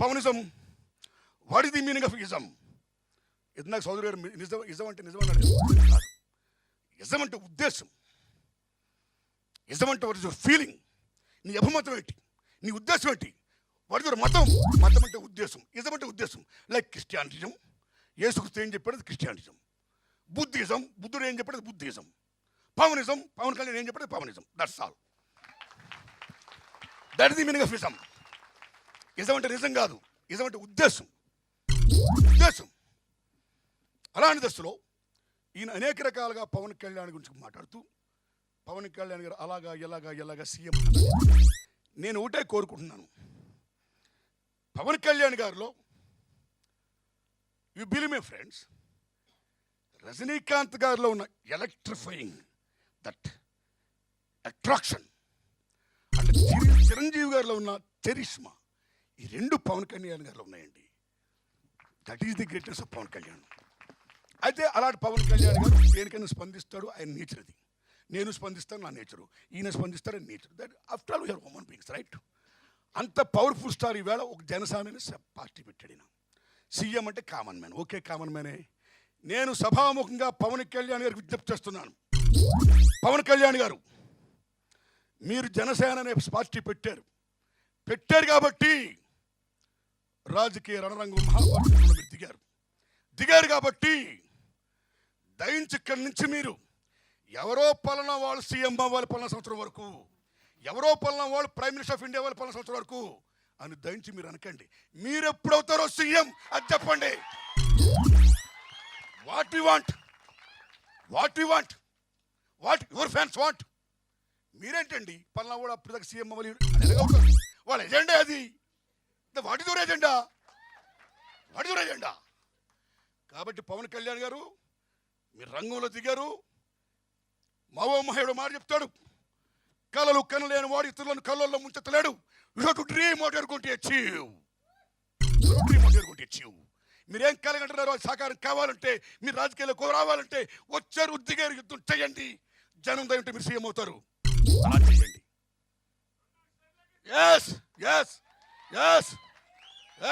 Pawanism? What is the meaning of ism? ఇందాక సోదరు గారు ఇజం అంటే నిజం అన్నాడు. కాదు, ఇజం అంటే ఉద్దేశం. ఇజం అంటే వాట్ ఇస్ యువర్ ఫీలింగ్? నీ అభిమతం ఏంటి? నీ ఉద్దేశం ఏంటి? వాట్ ఇస్ యువర్ మతం? మతం అంటే ఉద్దేశం. ఇజం అంటే ఉద్దేశం. లైక్ క్రిస్టియానిజం, యేసుక్రీస్తు ఏం చెప్పాడు? క్రిస్టియానిజం. బుద్ధిజం, బుద్ధుడు ఏం చెప్పాడు? బుద్ధిజం. పవనిజం, పవన్ కళ్యాణ్ ఏం చెప్పాడు? Pawanism. That's all. That is the meaning of ism. Ism అంటే నిజం కాదు, ఇజం అంటే ఉద్దేశం. ఉద్దేశం. అలాంటి దశలో ఈయన అనేక రకాలుగా పవన్ కళ్యాణ్ గురించి మాట్లాడుతూ, పవన్ కళ్యాణ్ గారు అలాగా ఎలాగా సీఎం. నేను ఒకటే కోరుకుంటున్నాను, పవన్ కళ్యాణ్ గారిలో యు బిలీవ్ మీ ఫ్రెండ్స్, రజనీకాంత్ గారిలో ఉన్న ఎలక్ట్రిఫైయింగ్ దట్ అట్రాక్షన్ అండ్ చిరంజీవి గారిలో ఉన్న చరిష్మా, ఈ రెండు పవన్ కళ్యాణ్ గారిలో ఉన్నాయండి. That is the greatness of Pawan Kalyan. అయితే అలాంటి పవన్ కళ్యాణ్ గారు దేనికైనా స్పందిస్తాడు, ఆయన నేచర్ అది. నేను స్పందిస్తాను, నా నేచరు. ఈయన స్పందిస్తాడు, ఆయన nature. That after all we are human beings, right? అంత పవర్ఫుల్ స్టార్ ఈవేళ ఒక జనసేన పార్టీ పెట్టాడు. ఈయన సీఎం అంటే కామన్ మ్యాన్. ఓకే, కామన్ మ్యానే. నేను సభాముఖంగా పవన్ కళ్యాణ్ గారికి విజ్ఞప్తి చేస్తున్నాను. పవన్ కళ్యాణ్ గారు, మీరు జనసేన అనే పార్టీ పెట్టారు కాబట్టి రాజకీయ రణరంగం మహాభారతంలో మీరు దిగారు కాబట్టి దయించి ఇక్కడి నుంచి మీరు ఎవరో పలానా వాళ్ళు సీఎం అవ్వాలి పలానా సంవత్సరం వరకు, ఎవరో పలానా వాళ్ళు ప్రైమ్ మినిస్టర్ ఆఫ్ ఇండియా వాళ్ళు పలానా సంవత్సరం వరకు అని దయించి మీరు అనకండి. మీరు ఎప్పుడవుతారో సీఎం అది చెప్పండి. What you want, what your fans want. మీరేంటండి పలానా కూడా అప్పుడు దాకా సీఎం అవ్వాలి అని ఎలాగవుతారు? వాళ్ళ ఎజెండా అది. What is your agenda? కాబట్టి పవన్ కళ్యాణ్ గారు, మీరు రంగంలో దిగారు. మహోమహేయుడు మాట చెప్తాడు, కలలు కనలేని వాడు ఇతరులను కళ్ళల్లో ముంచెత్తలేడు. You have to dream what you are going to achieve. మీరేం కలగంటున్నారో అది సాకారం కావాలంటే, మీరు రాజకీయాలకు రావాలంటే, వచ్చారు దిగారు, యుద్ధం చేయండి. జనం దయ ఉంటే మీరు సీఎం అవుతారు. అలా చేయండి.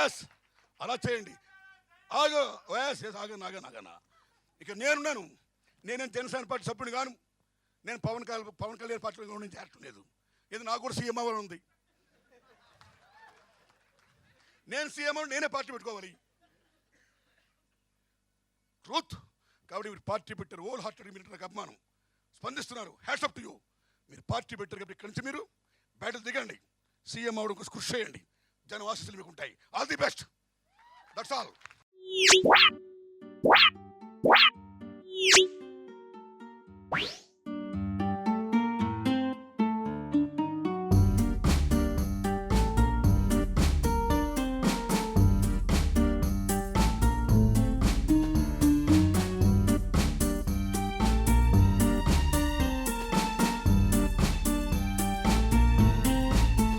ఎస్ అలా చేయండి. ఆగనా ఇక నేనేం జనసేన పార్టీ సభ్యుడు గాను. నేను పవన్ కళ్యాణ్ పార్టీలో నుంచి చేరట్లేదు. ఇది నాకు కూడా సీఎం అవ్వాలని ఉంది. నేను సీఎం అవ్వాలి, నేనే పార్టీ పెట్టుకోవాలి. ట్రూత్. కాబట్టి మీరు పార్టీ పెట్టారు, హోల్ హార్టెడ్. మీరు నాకు అభిమానం, స్పందిస్తున్నారు. Hats off to you. మీరు పార్టీ పెట్టారు కాబట్టి ఇక్కడి నుంచి మీరు బ్యాటిల్ దిగండి. సీఎం అవడం కోసం కృషి చేయండి. జనం ఆశీస్సులు మీకు ఉంటాయి. All the best. That's all.